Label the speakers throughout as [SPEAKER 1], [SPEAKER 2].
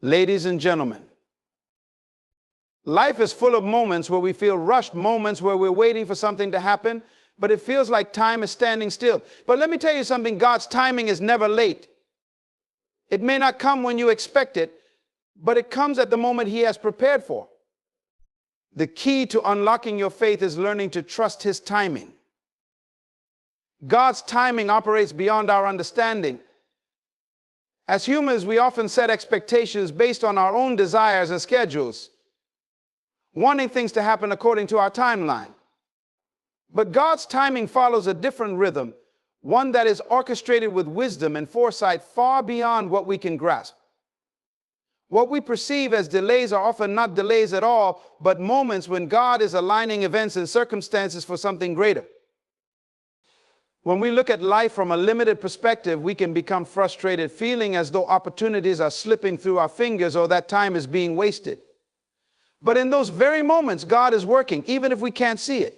[SPEAKER 1] Ladies and gentlemen, life is full of moments where we feel rushed, moments where we're waiting for something to happen, but it feels like time is standing still. But let me tell you something, God's timing is never late. It may not come when you expect it, but it comes at the moment He has prepared for. The key to unlocking your faith is learning to trust His timing. God's timing operates beyond our understanding. As humans, we often set expectations based on our own desires and schedules, wanting things to happen according to our timeline. But God's timing follows a different rhythm, one that is orchestrated with wisdom and foresight far beyond what we can grasp. What we perceive as delays are often not delays at all, but moments when God is aligning events and circumstances for something greater. When we look at life from a limited perspective, we can become frustrated, feeling as though opportunities are slipping through our fingers or that time is being wasted. But in those very moments, God is working, even if we can't see it.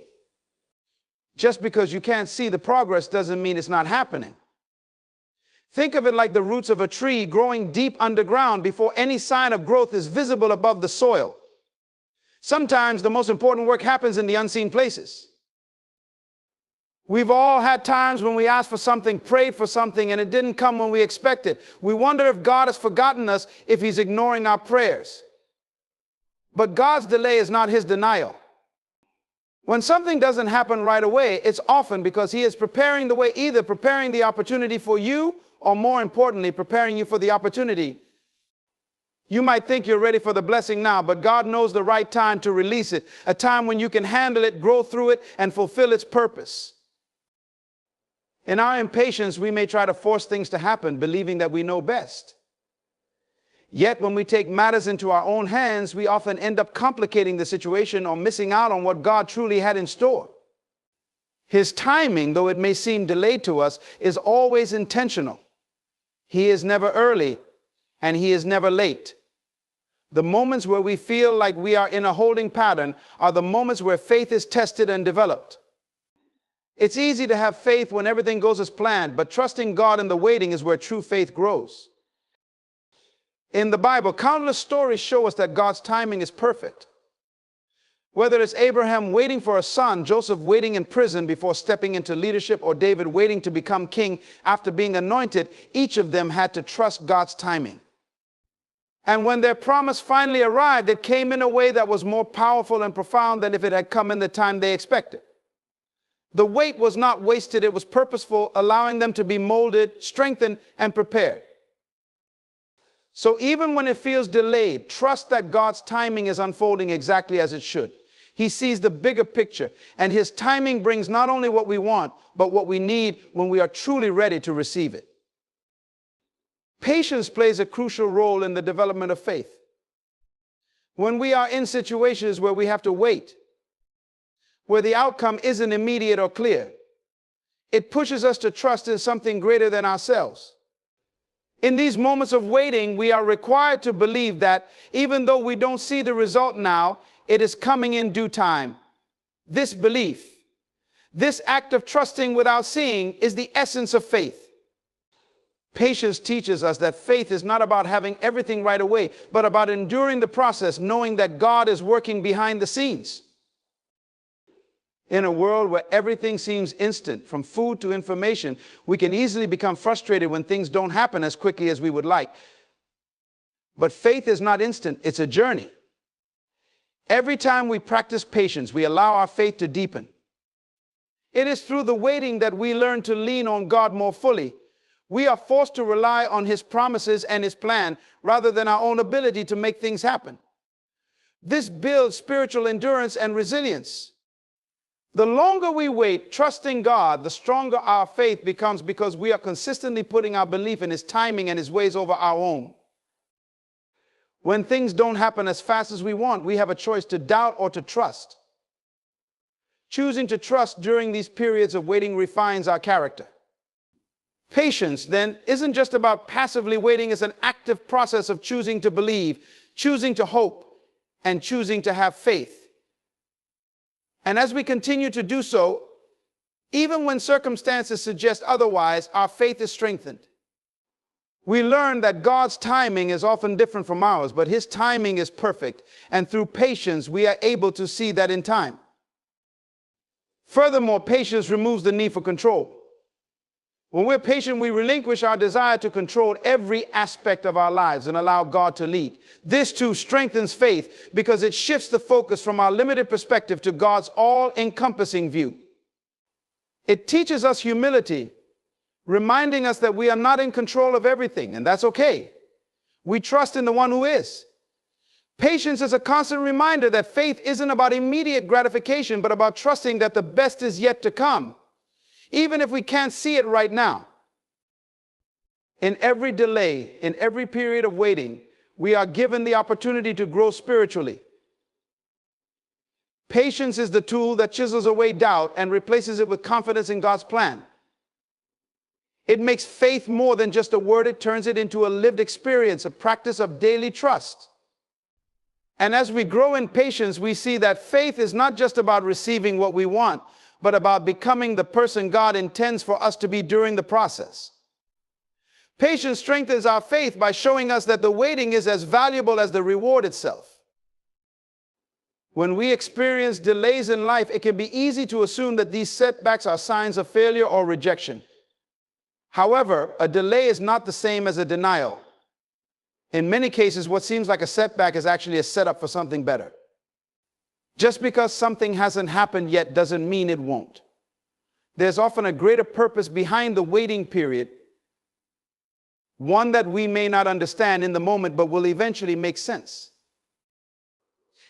[SPEAKER 1] Just because you can't see the progress doesn't mean it's not happening. Think of it like the roots of a tree growing deep underground before any sign of growth is visible above the soil. Sometimes the most important work happens in the unseen places. We've all had times when we asked for something, prayed for something, and it didn't come when we expected. We wonder if God has forgotten us, if He's ignoring our prayers. But God's delay is not His denial. When something doesn't happen right away, it's often because He is preparing the way, either preparing the opportunity for you, or more importantly, preparing you for the opportunity. You might think you're ready for the blessing now, but God knows the right time to release it, a time when you can handle it, grow through it, and fulfill its purpose. In our impatience, we may try to force things to happen, believing that we know best. Yet, when we take matters into our own hands, we often end up complicating the situation or missing out on what God truly had in store. His timing, though it may seem delayed to us, is always intentional. He is never early, and He is never late. The moments where we feel like we are in a holding pattern are the moments where faith is tested and developed. It's easy to have faith when everything goes as planned, but trusting God in the waiting is where true faith grows. In the Bible, countless stories show us that God's timing is perfect. Whether it's Abraham waiting for a son, Joseph waiting in prison before stepping into leadership, or David waiting to become king after being anointed, each of them had to trust God's timing. And when their promise finally arrived, it came in a way that was more powerful and profound than if it had come in the time they expected. The wait was not wasted, it was purposeful, allowing them to be molded, strengthened, and prepared. So even when it feels delayed, trust that God's timing is unfolding exactly as it should. He sees the bigger picture, and His timing brings not only what we want, but what we need when we are truly ready to receive it. Patience plays a crucial role in the development of faith. When we are in situations where we have to wait, where the outcome isn't immediate or clear, it pushes us to trust in something greater than ourselves. In these moments of waiting, we are required to believe that even though we don't see the result now, it is coming in due time. This belief, this act of trusting without seeing, is the essence of faith. Patience teaches us that faith is not about having everything right away, but about enduring the process, knowing that God is working behind the scenes. In a world where everything seems instant, from food to information, we can easily become frustrated when things don't happen as quickly as we would like. But faith is not instant, it's a journey. Every time we practice patience, we allow our faith to deepen. It is through the waiting that we learn to lean on God more fully. We are forced to rely on His promises and His plan rather than our own ability to make things happen. This builds spiritual endurance and resilience. The longer we wait, trusting God, the stronger our faith becomes, because we are consistently putting our belief in His timing and His ways over our own. When things don't happen as fast as we want, we have a choice to doubt or to trust. Choosing to trust during these periods of waiting refines our character. Patience, then, isn't just about passively waiting. It's an active process of choosing to believe, choosing to hope, and choosing to have faith. And as we continue to do so, even when circumstances suggest otherwise, our faith is strengthened. We learn that God's timing is often different from ours, but his timing is perfect. And through patience, we are able to see that in time. Furthermore, patience removes the need for control. When we're patient, we relinquish our desire to control every aspect of our lives and allow God to lead. This too strengthens faith because it shifts the focus from our limited perspective to God's all-encompassing view. It teaches us humility, reminding us that we are not in control of everything, and that's okay. We trust in the one who is. Patience is a constant reminder that faith isn't about immediate gratification, but about trusting that the best is yet to come, even if we can't see it right now. In every delay, in every period of waiting, we are given the opportunity to grow spiritually. Patience is the tool that chisels away doubt and replaces it with confidence in God's plan. It makes faith more than just a word. It turns it into a lived experience, a practice of daily trust. And as we grow in patience, we see that faith is not just about receiving what we want, but about becoming the person God intends for us to be during the process. Patience strengthens our faith by showing us that the waiting is as valuable as the reward itself. When we experience delays in life, it can be easy to assume that these setbacks are signs of failure or rejection. However, a delay is not the same as a denial. In many cases, what seems like a setback is actually a setup for something better. Just because something hasn't happened yet doesn't mean it won't. There's often a greater purpose behind the waiting period, one that we may not understand in the moment, but will eventually make sense.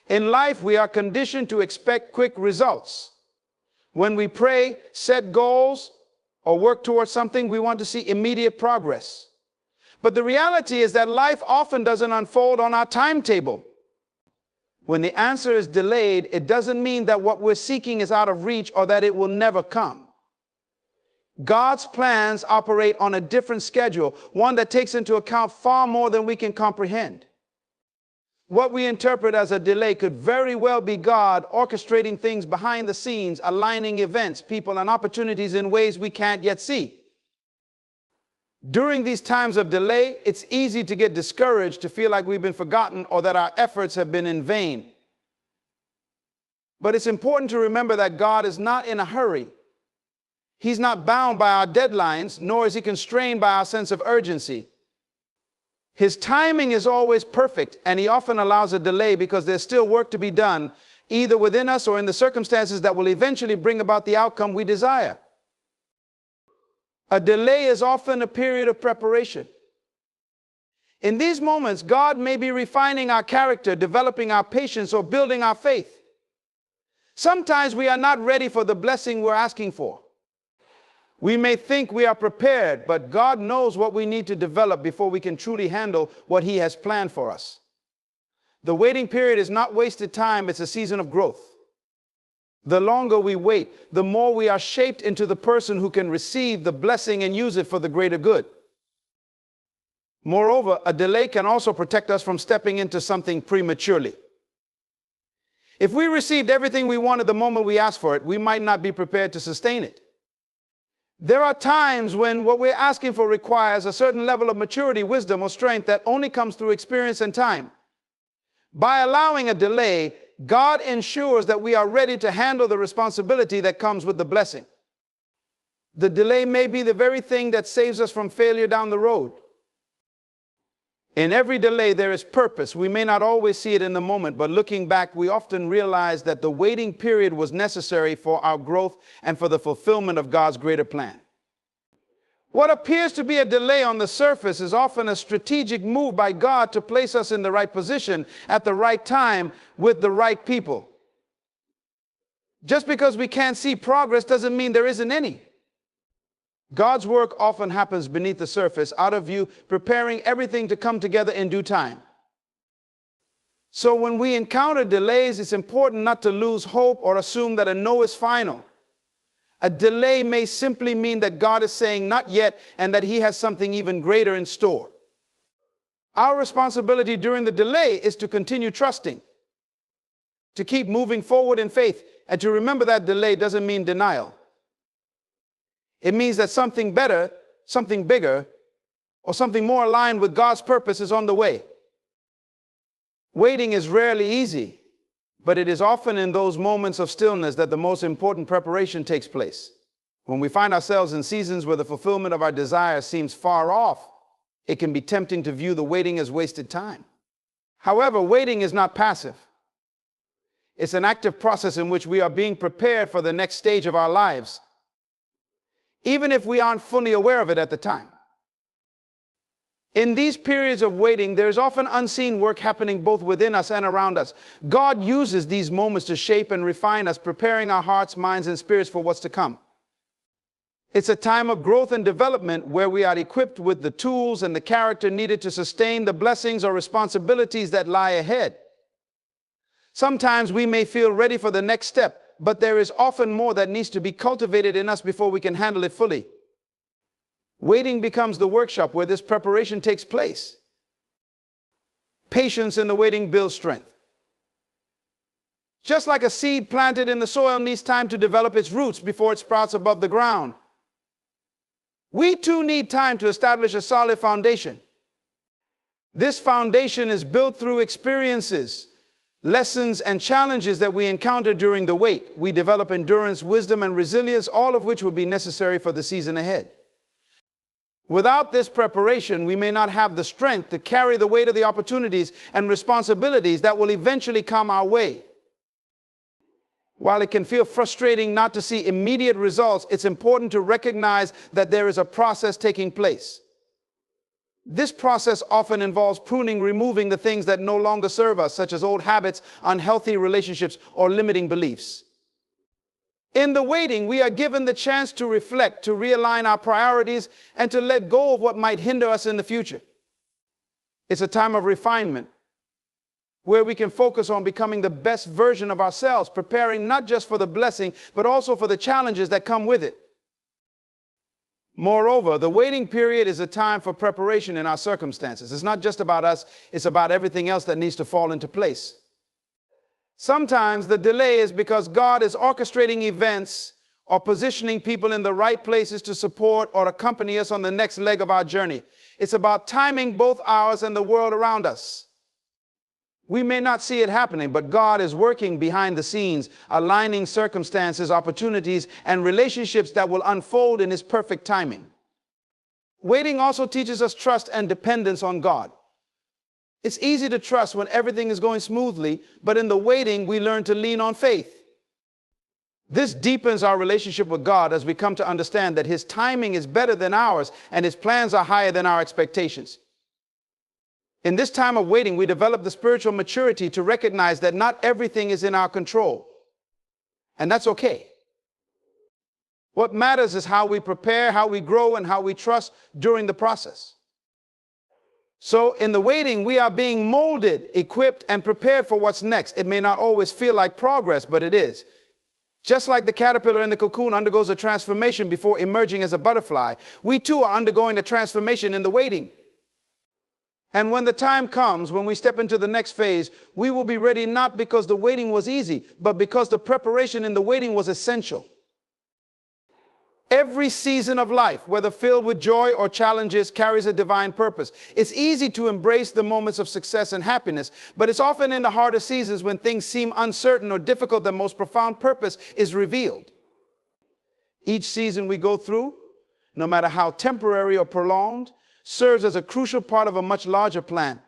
[SPEAKER 1] In life, we are conditioned to expect quick results. When we pray, set goals, or work towards something, we want to see immediate progress. But the reality is that life often doesn't unfold on our timetable. When the answer is delayed, it doesn't mean that what we're seeking is out of reach or that it will never come. God's plans operate on a different schedule, one that takes into account far more than we can comprehend. What we interpret as a delay could very well be God orchestrating things behind the scenes, aligning events, people, and opportunities in ways we can't yet see. During these times of delay, it's easy to get discouraged, to feel like we've been forgotten or that our efforts have been in vain. But it's important to remember that God is not in a hurry. He's not bound by our deadlines, nor is he constrained by our sense of urgency. His timing is always perfect, and he often allows a delay because there's still work to be done, either within us or in the circumstances that will eventually bring about the outcome we desire. A delay is often a period of preparation. In these moments, God may be refining our character, developing our patience, or building our faith. Sometimes we are not ready for the blessing we're asking for. We may think we are prepared, but God knows what we need to develop before we can truly handle what he has planned for us. The waiting period is not wasted time, it's a season of growth. The longer we wait, the more we are shaped into the person who can receive the blessing and use it for the greater good. Moreover, a delay can also protect us from stepping into something prematurely. If we received everything we wanted the moment we asked for it, we might not be prepared to sustain it. There are times when what we're asking for requires a certain level of maturity, wisdom, or strength that only comes through experience and time. By allowing a delay, God ensures that we are ready to handle the responsibility that comes with the blessing. The delay may be the very thing that saves us from failure down the road. In every delay, there is purpose. We may not always see it in the moment, but looking back, we often realize that the waiting period was necessary for our growth and for the fulfillment of God's greater plan. What appears to be a delay on the surface is often a strategic move by God to place us in the right position at the right time with the right people. Just because we can't see progress doesn't mean there isn't any. God's work often happens beneath the surface, out of view, preparing everything to come together in due time. So when we encounter delays, it's important not to lose hope or assume that a no is final. A delay may simply mean that God is saying not yet and that he has something even greater in store. Our responsibility during the delay is to continue trusting, to keep moving forward in faith, and to remember that delay doesn't mean denial. It means that something better, something bigger, or something more aligned with God's purpose is on the way. Waiting is rarely easy, but it is often in those moments of stillness that the most important preparation takes place. When we find ourselves in seasons where the fulfillment of our desires seems far off, it can be tempting to view the waiting as wasted time. However, waiting is not passive. It's an active process in which we are being prepared for the next stage of our lives, even if we aren't fully aware of it at the time. In these periods of waiting, there's often unseen work happening both within us and around us. God uses these moments to shape and refine us, preparing our hearts, minds, and spirits for what's to come. It's a time of growth and development where we are equipped with the tools and the character needed to sustain the blessings or responsibilities that lie ahead. Sometimes we may feel ready for the next step, but there is often more that needs to be cultivated in us before we can handle it fully. Waiting becomes the workshop where this preparation takes place. Patience in the waiting builds strength. Just like a seed planted in the soil needs time to develop its roots before it sprouts above the ground, we too need time to establish a solid foundation. This foundation is built through experiences, lessons, and challenges that we encounter during the wait. We develop endurance, wisdom, and resilience, all of which will be necessary for the season ahead. Without this preparation, we may not have the strength to carry the weight of the opportunities and responsibilities that will eventually come our way. While it can feel frustrating not to see immediate results, it's important to recognize that there is a process taking place. This process often involves pruning, removing the things that no longer serve us, such as old habits, unhealthy relationships, or limiting beliefs. In the waiting, we are given the chance to reflect, to realign our priorities, and to let go of what might hinder us in the future. It's a time of refinement, where we can focus on becoming the best version of ourselves, preparing not just for the blessing, but also for the challenges that come with it. Moreover, the waiting period is a time for preparation in our circumstances. It's not just about us, it's about everything else that needs to fall into place. Sometimes the delay is because God is orchestrating events or positioning people in the right places to support or accompany us on the next leg of our journey. It's about timing both ours and the world around us. We may not see it happening, but God is working behind the scenes, aligning circumstances, opportunities, and relationships that will unfold in His perfect timing. Waiting also teaches us trust and dependence on God. It's easy to trust when everything is going smoothly, but in the waiting, we learn to lean on faith. This deepens our relationship with God as we come to understand that His timing is better than ours and His plans are higher than our expectations. In this time of waiting, we develop the spiritual maturity to recognize that not everything is in our control. And that's okay. What matters is how we prepare, how we grow, and how we trust during the process. So in the waiting, we are being molded, equipped, and prepared for what's next. It may not always feel like progress, but it is. Just like the caterpillar in the cocoon undergoes a transformation before emerging as a butterfly, we too are undergoing a transformation in the waiting. And when the time comes, when we step into the next phase, we will be ready not because the waiting was easy, but because the preparation in the waiting was essential. Every season of life, whether filled with joy or challenges, carries a divine purpose. It's easy to embrace the moments of success and happiness, but it's often in the harder seasons when things seem uncertain or difficult that most profound purpose is revealed. Each season we go through, no matter how temporary or prolonged, serves as a crucial part of a much larger plan.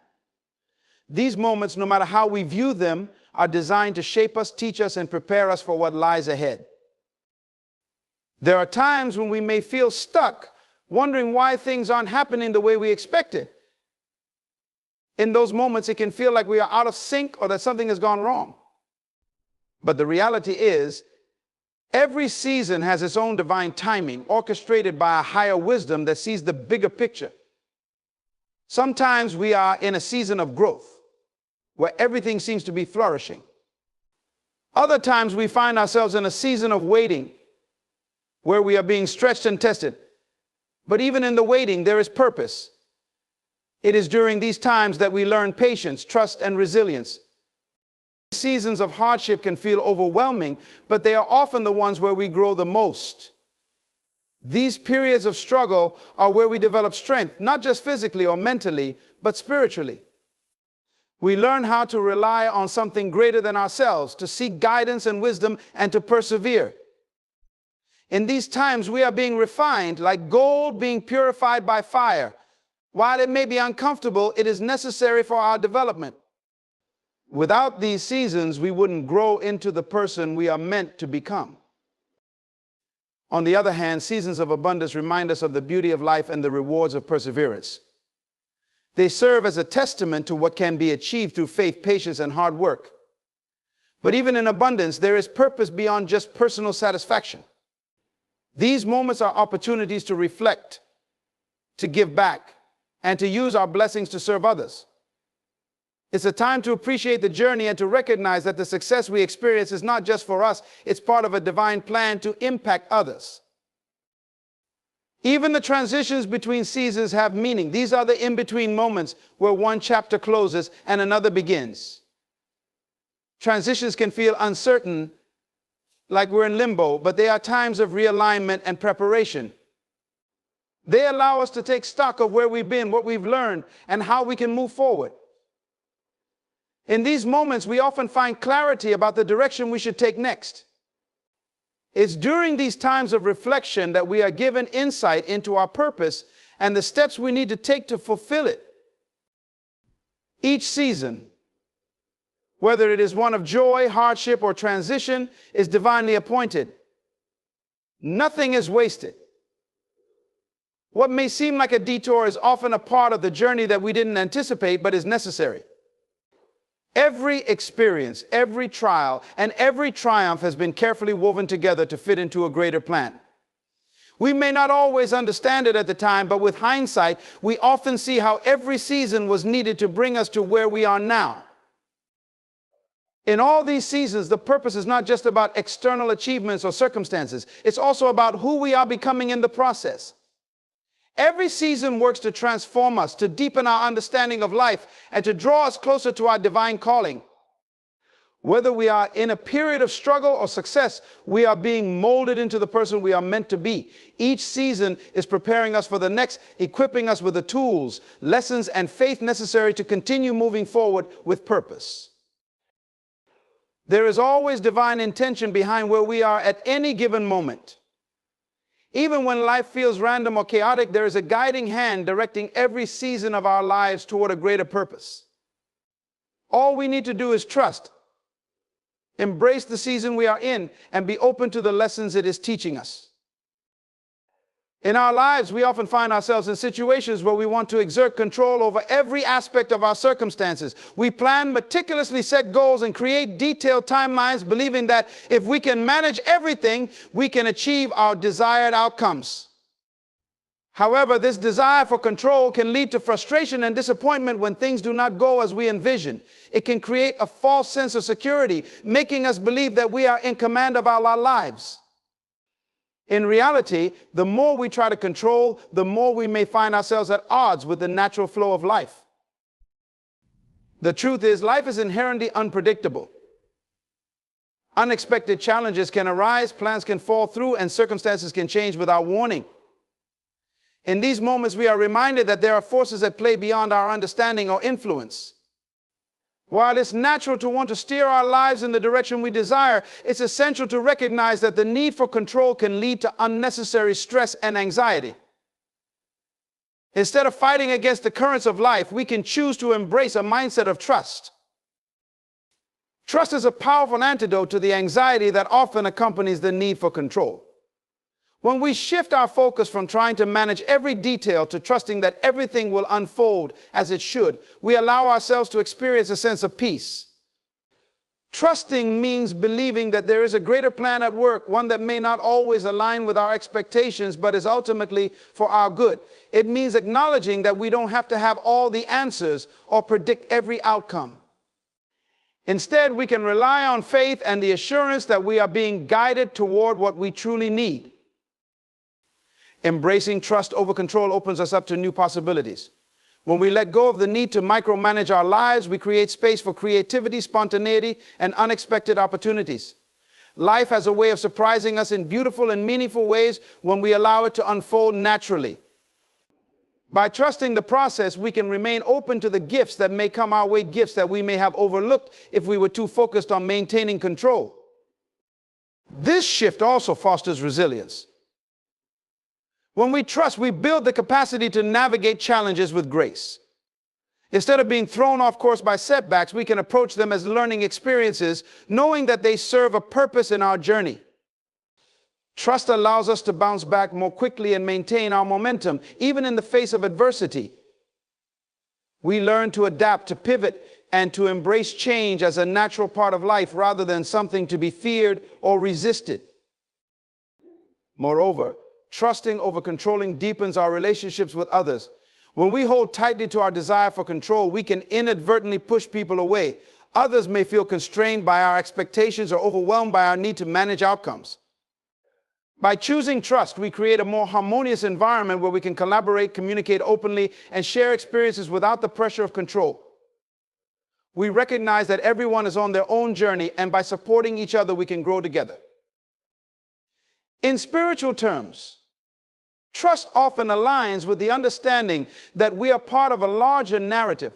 [SPEAKER 1] These moments, no matter how we view them, are designed to shape us, teach us, and prepare us for what lies ahead. There are times when we may feel stuck, wondering why things aren't happening the way we expected. In those moments, it can feel like we are out of sync or that something has gone wrong. But the reality is, every season has its own divine timing, orchestrated by a higher wisdom that sees the bigger picture. Sometimes we are in a season of growth, where everything seems to be flourishing. Other times we find ourselves in a season of waiting, where we are being stretched and tested. But even in the waiting, there is purpose. It is during these times that we learn patience, trust, and resilience. Seasons of hardship can feel overwhelming, but they are often the ones where we grow the most. These periods of struggle are where we develop strength, not just physically or mentally, but spiritually. We learn how to rely on something greater than ourselves, to seek guidance and wisdom, and to persevere. In these times, we are being refined like gold being purified by fire. While it may be uncomfortable, it is necessary for our development. Without these seasons, we wouldn't grow into the person we are meant to become. On the other hand, seasons of abundance remind us of the beauty of life and the rewards of perseverance. They serve as a testament to what can be achieved through faith, patience, and hard work. But even in abundance, there is purpose beyond just personal satisfaction. These moments are opportunities to reflect, to give back, and to use our blessings to serve others. It's a time to appreciate the journey and to recognize that the success we experience is not just for us, it's part of a divine plan to impact others. Even the transitions between seasons have meaning. These are the in-between moments where one chapter closes and another begins. Transitions can feel uncertain, like we're in limbo, but they are times of realignment and preparation. They allow us to take stock of where we've been, what we've learned, and how we can move forward. In these moments, we often find clarity about the direction we should take next. It's during these times of reflection that we are given insight into our purpose and the steps we need to take to fulfill it. Each season, whether it is one of joy, hardship, or transition, is divinely appointed. Nothing is wasted. What may seem like a detour is often a part of the journey that we didn't anticipate but is necessary. Every experience, every trial, and every triumph has been carefully woven together to fit into a greater plan. We may not always understand it at the time, but with hindsight, we often see how every season was needed to bring us to where we are now. In all these seasons, the purpose is not just about external achievements or circumstances. It's also about who we are becoming in the process. Every season works to transform us, to deepen our understanding of life, and to draw us closer to our divine calling. Whether we are in a period of struggle or success, we are being molded into the person we are meant to be. Each season is preparing us for the next, equipping us with the tools, lessons, and faith necessary to continue moving forward with purpose. There is always divine intention behind where we are at any given moment. Even when life feels random or chaotic, there is a guiding hand directing every season of our lives toward a greater purpose. All we need to do is trust, embrace the season we are in, and be open to the lessons it is teaching us. In our lives, we often find ourselves in situations where we want to exert control over every aspect of our circumstances. We plan, meticulously set goals, and create detailed timelines, believing that if we can manage everything, we can achieve our desired outcomes. However, this desire for control can lead to frustration and disappointment when things do not go as we envision. It can create a false sense of security, making us believe that we are in command of our lives. In reality, the more we try to control, the more we may find ourselves at odds with the natural flow of life. The truth is, life is inherently unpredictable. Unexpected challenges can arise, plans can fall through, and circumstances can change without warning. In these moments, we are reminded that there are forces at play beyond our understanding or influence. While it's natural to want to steer our lives in the direction we desire, it's essential to recognize that the need for control can lead to unnecessary stress and anxiety. Instead of fighting against the currents of life, we can choose to embrace a mindset of trust. Trust is a powerful antidote to the anxiety that often accompanies the need for control. When we shift our focus from trying to manage every detail to trusting that everything will unfold as it should, we allow ourselves to experience a sense of peace. Trusting means believing that there is a greater plan at work, one that may not always align with our expectations, but is ultimately for our good. It means acknowledging that we don't have to have all the answers or predict every outcome. Instead, we can rely on faith and the assurance that we are being guided toward what we truly need. Embracing trust over control opens us up to new possibilities. When we let go of the need to micromanage our lives, we create space for creativity, spontaneity, and unexpected opportunities. Life has a way of surprising us in beautiful and meaningful ways when we allow it to unfold naturally. By trusting the process, we can remain open to the gifts that may come our way, gifts that we may have overlooked if we were too focused on maintaining control. This shift also fosters resilience. When we trust, we build the capacity to navigate challenges with grace. Instead of being thrown off course by setbacks, we can approach them as learning experiences, knowing that they serve a purpose in our journey. Trust allows us to bounce back more quickly and maintain our momentum, even in the face of adversity. We learn to adapt, to pivot, and to embrace change as a natural part of life rather than something to be feared or resisted. Moreover, trusting over controlling deepens our relationships with others. When we hold tightly to our desire for control, we can inadvertently push people away. Others may feel constrained by our expectations or overwhelmed by our need to manage outcomes. By choosing trust, we create a more harmonious environment where we can collaborate, communicate openly, and share experiences without the pressure of control. We recognize that everyone is on their own journey, and by supporting each other, we can grow together. In spiritual terms, trust often aligns with the understanding that we are part of a larger narrative.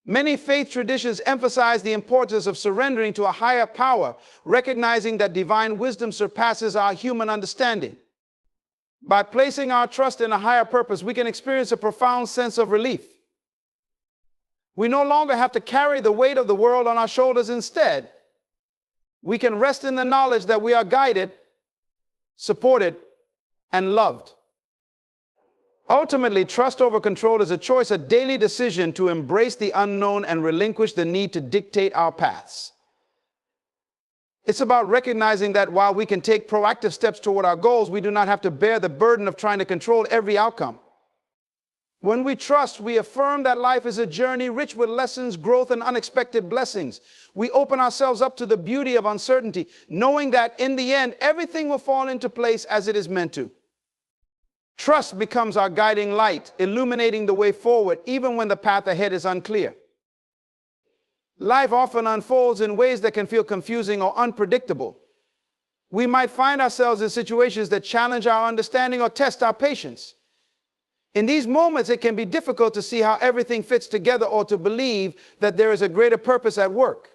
[SPEAKER 1] Many faith traditions emphasize the importance of surrendering to a higher power, recognizing that divine wisdom surpasses our human understanding. By placing our trust in a higher purpose, we can experience a profound sense of relief. We no longer have to carry the weight of the world on our shoulders. Instead, we can rest in the knowledge that we are guided, supported, and loved. Ultimately, trust over control is a choice, a daily decision to embrace the unknown and relinquish the need to dictate our paths. It's about recognizing that while we can take proactive steps toward our goals, we do not have to bear the burden of trying to control every outcome. When we trust, we affirm that life is a journey rich with lessons, growth, and unexpected blessings. We open ourselves up to the beauty of uncertainty, knowing that in the end, everything will fall into place as it is meant to. Trust becomes our guiding light, illuminating the way forward, even when the path ahead is unclear. Life often unfolds in ways that can feel confusing or unpredictable. We might find ourselves in situations that challenge our understanding or test our patience. In these moments, it can be difficult to see how everything fits together or to believe that there is a greater purpose at work.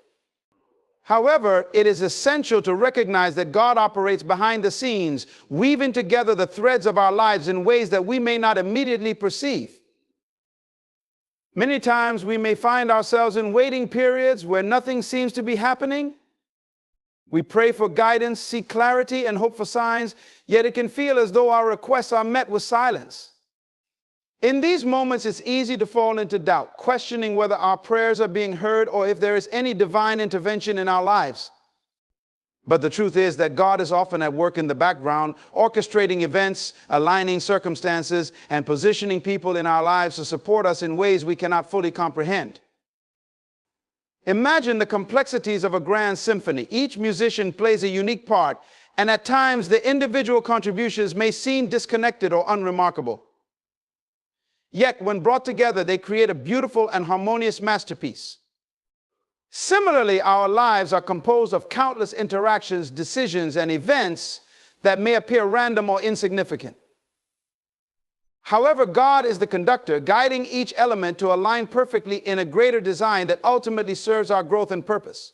[SPEAKER 1] However, it is essential to recognize that God operates behind the scenes, weaving together the threads of our lives in ways that we may not immediately perceive. Many times we may find ourselves in waiting periods where nothing seems to be happening. We pray for guidance, seek clarity, and hope for signs, yet it can feel as though our requests are met with silence. In these moments, it's easy to fall into doubt, questioning whether our prayers are being heard or if there is any divine intervention in our lives. But the truth is that God is often at work in the background, orchestrating events, aligning circumstances, and positioning people in our lives to support us in ways we cannot fully comprehend. Imagine the complexities of a grand symphony. Each musician plays a unique part, and at times the individual contributions may seem disconnected or unremarkable. Yet, when brought together, they create a beautiful and harmonious masterpiece. Similarly, our lives are composed of countless interactions, decisions, and events that may appear random or insignificant. However, God is the conductor, guiding each element to align perfectly in a greater design that ultimately serves our growth and purpose.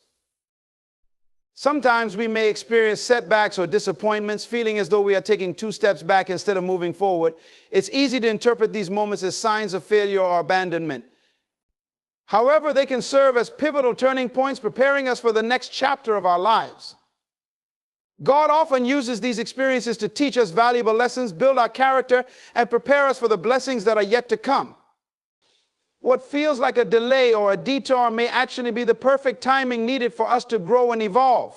[SPEAKER 1] Sometimes we may experience setbacks or disappointments, feeling as though we are taking 2 steps back instead of moving forward. It's easy to interpret these moments as signs of failure or abandonment. However, they can serve as pivotal turning points, preparing us for the next chapter of our lives. God often uses these experiences to teach us valuable lessons, build our character, and prepare us for the blessings that are yet to come. What feels like a delay or a detour may actually be the perfect timing needed for us to grow and evolve.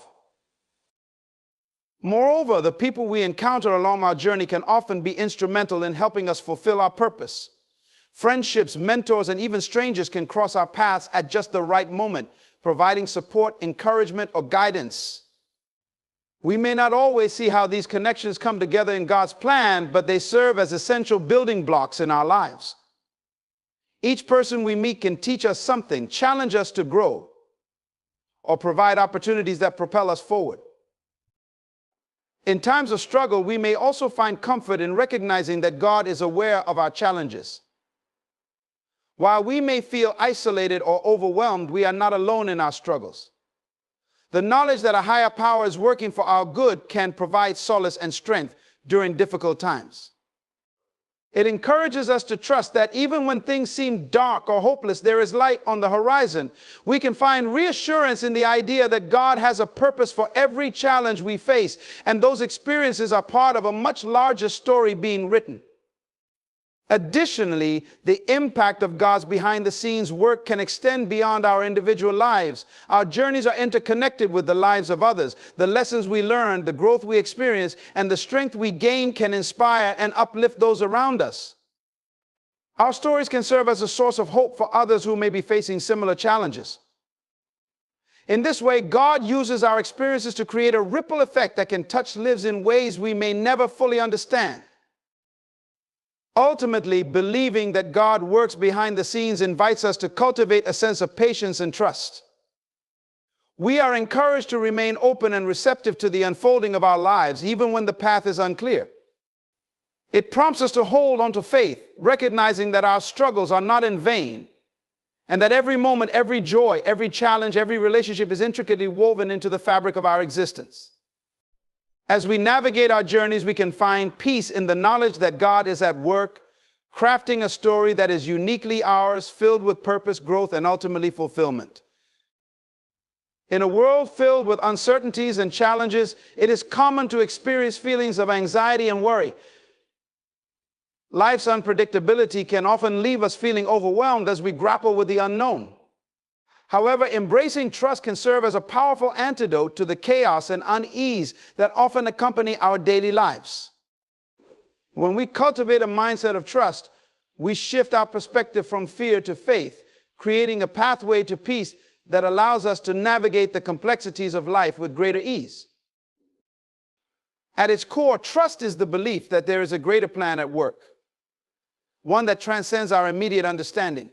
[SPEAKER 1] Moreover, the people we encounter along our journey can often be instrumental in helping us fulfill our purpose. Friendships, mentors, and even strangers can cross our paths at just the right moment, providing support, encouragement, or guidance. We may not always see how these connections come together in God's plan, but they serve as essential building blocks in our lives. Each person we meet can teach us something, challenge us to grow, or provide opportunities that propel us forward. In times of struggle, we may also find comfort in recognizing that God is aware of our challenges. While we may feel isolated or overwhelmed, we are not alone in our struggles. The knowledge that a higher power is working for our good can provide solace and strength during difficult times. It encourages us to trust that even when things seem dark or hopeless, there is light on the horizon. We can find reassurance in the idea that God has a purpose for every challenge we face, and those experiences are part of a much larger story being written. Additionally, the impact of God's behind-the-scenes work can extend beyond our individual lives. Our journeys are interconnected with the lives of others. The lessons we learn, the growth we experience, and the strength we gain can inspire and uplift those around us. Our stories can serve as a source of hope for others who may be facing similar challenges. In this way, God uses our experiences to create a ripple effect that can touch lives in ways we may never fully understand. Ultimately, believing that God works behind the scenes invites us to cultivate a sense of patience and trust. We are encouraged to remain open and receptive to the unfolding of our lives, even when the path is unclear. It prompts us to hold on to faith, recognizing that our struggles are not in vain, and that every moment, every joy, every challenge, every relationship is intricately woven into the fabric of our existence. As we navigate our journeys, we can find peace in the knowledge that God is at work, crafting a story that is uniquely ours, filled with purpose, growth, and ultimately fulfillment. In a world filled with uncertainties and challenges, it is common to experience feelings of anxiety and worry. Life's unpredictability can often leave us feeling overwhelmed as we grapple with the unknown. However, embracing trust can serve as a powerful antidote to the chaos and unease that often accompany our daily lives. When we cultivate a mindset of trust, we shift our perspective from fear to faith, creating a pathway to peace that allows us to navigate the complexities of life with greater ease. At its core, trust is the belief that there is a greater plan at work, one that transcends our immediate understanding.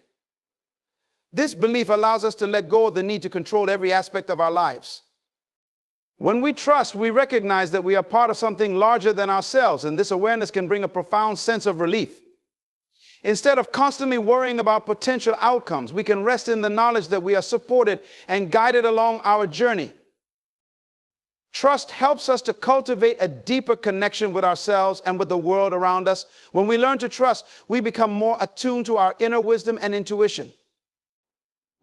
[SPEAKER 1] This belief allows us to let go of the need to control every aspect of our lives. When we trust, we recognize that we are part of something larger than ourselves, and this awareness can bring a profound sense of relief. Instead of constantly worrying about potential outcomes, we can rest in the knowledge that we are supported and guided along our journey. Trust helps us to cultivate a deeper connection with ourselves and with the world around us. When we learn to trust, we become more attuned to our inner wisdom and intuition.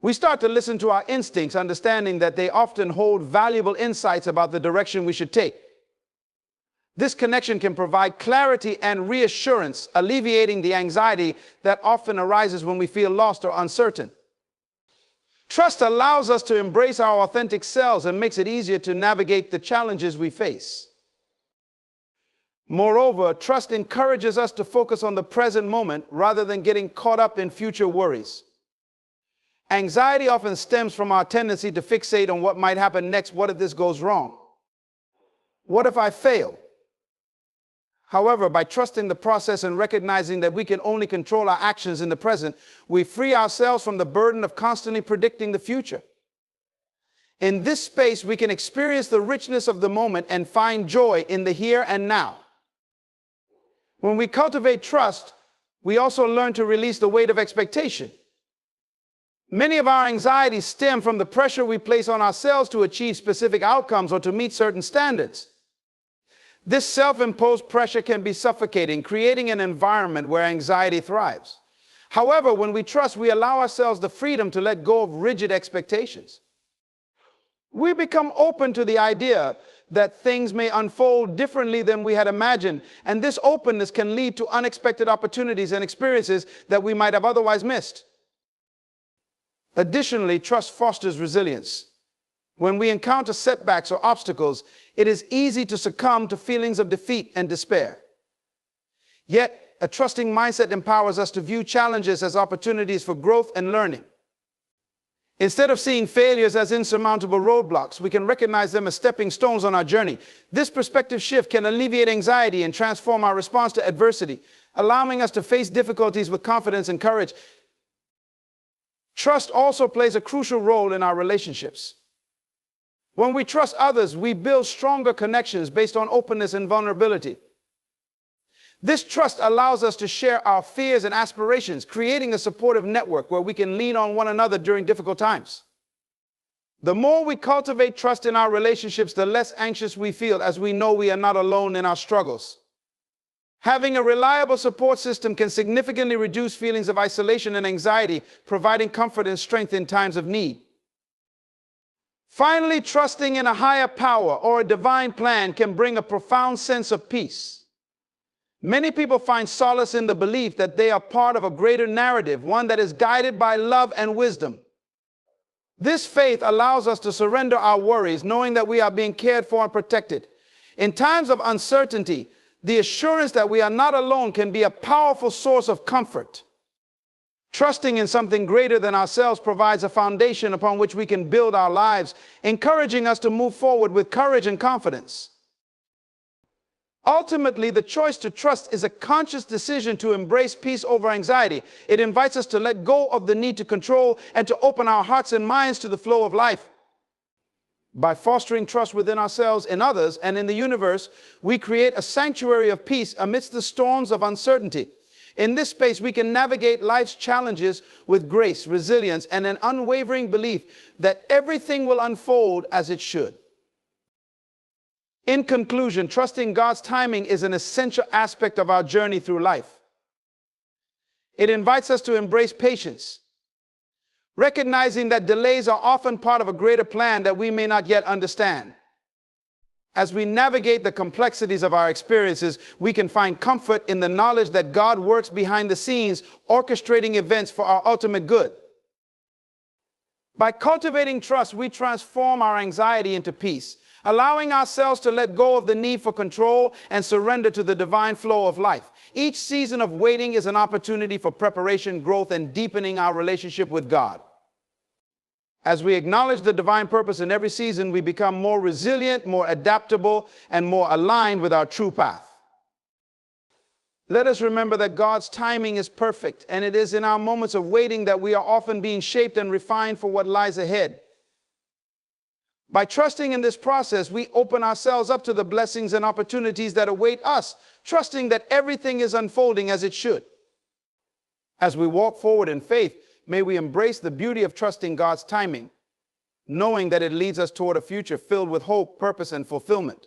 [SPEAKER 1] We start to listen to our instincts, understanding that they often hold valuable insights about the direction we should take. This connection can provide clarity and reassurance, alleviating the anxiety that often arises when we feel lost or uncertain. Trust allows us to embrace our authentic selves and makes it easier to navigate the challenges we face. Moreover, trust encourages us to focus on the present moment rather than getting caught up in future worries. Anxiety often stems from our tendency to fixate on what might happen next. What if this goes wrong? What if I fail? However, by trusting the process and recognizing that we can only control our actions in the present, we free ourselves from the burden of constantly predicting the future. In this space, we can experience the richness of the moment and find joy in the here and now. When we cultivate trust, we also learn to release the weight of expectation. Many of our anxieties stem from the pressure we place on ourselves to achieve specific outcomes or to meet certain standards. This self-imposed pressure can be suffocating, creating an environment where anxiety thrives. However, when we trust, we allow ourselves the freedom to let go of rigid expectations. We become open to the idea that things may unfold differently than we had imagined, and this openness can lead to unexpected opportunities and experiences that we might have otherwise missed. Additionally, trust fosters resilience. When we encounter setbacks or obstacles, it is easy to succumb to feelings of defeat and despair. Yet, a trusting mindset empowers us to view challenges as opportunities for growth and learning. Instead of seeing failures as insurmountable roadblocks, we can recognize them as stepping stones on our journey. This perspective shift can alleviate anxiety and transform our response to adversity, allowing us to face difficulties with confidence and courage. Trust also plays a crucial role in our relationships. When we trust others, we build stronger connections based on openness and vulnerability. This trust allows us to share our fears and aspirations, creating a supportive network where we can lean on one another during difficult times. The more we cultivate trust in our relationships, the less anxious we feel, as we know we are not alone in our struggles. Having a reliable support system can significantly reduce feelings of isolation and anxiety, providing comfort and strength in times of need. Finally, trusting in a higher power or a divine plan can bring a profound sense of peace. Many people find solace in the belief that they are part of a greater narrative, one that is guided by love and wisdom. This faith allows us to surrender our worries, knowing that we are being cared for and protected. In times of uncertainty, the assurance that we are not alone can be a powerful source of comfort. Trusting in something greater than ourselves provides a foundation upon which we can build our lives, encouraging us to move forward with courage and confidence. Ultimately, the choice to trust is a conscious decision to embrace peace over anxiety. It invites us to let go of the need to control and to open our hearts and minds to the flow of life. By fostering trust within ourselves, in others, and in the universe, we create a sanctuary of peace amidst the storms of uncertainty. In this space, we can navigate life's challenges with grace, resilience, and an unwavering belief that everything will unfold as it should. In conclusion, trusting God's timing is an essential aspect of our journey through life. It invites us to embrace patience, recognizing that delays are often part of a greater plan that we may not yet understand. As we navigate the complexities of our experiences, we can find comfort in the knowledge that God works behind the scenes, orchestrating events for our ultimate good. By cultivating trust, we transform our anxiety into peace, allowing ourselves to let go of the need for control and surrender to the divine flow of life. Each season of waiting is an opportunity for preparation, growth, and deepening our relationship with God. As we acknowledge the divine purpose in every season, we become more resilient, more adaptable, and more aligned with our true path. Let us remember that God's timing is perfect, and it is in our moments of waiting that we are often being shaped and refined for what lies ahead. By trusting in this process, we open ourselves up to the blessings and opportunities that await us, trusting that everything is unfolding as it should. As we walk forward in faith, may we embrace the beauty of trusting God's timing, knowing that it leads us toward a future filled with hope, purpose, and fulfillment.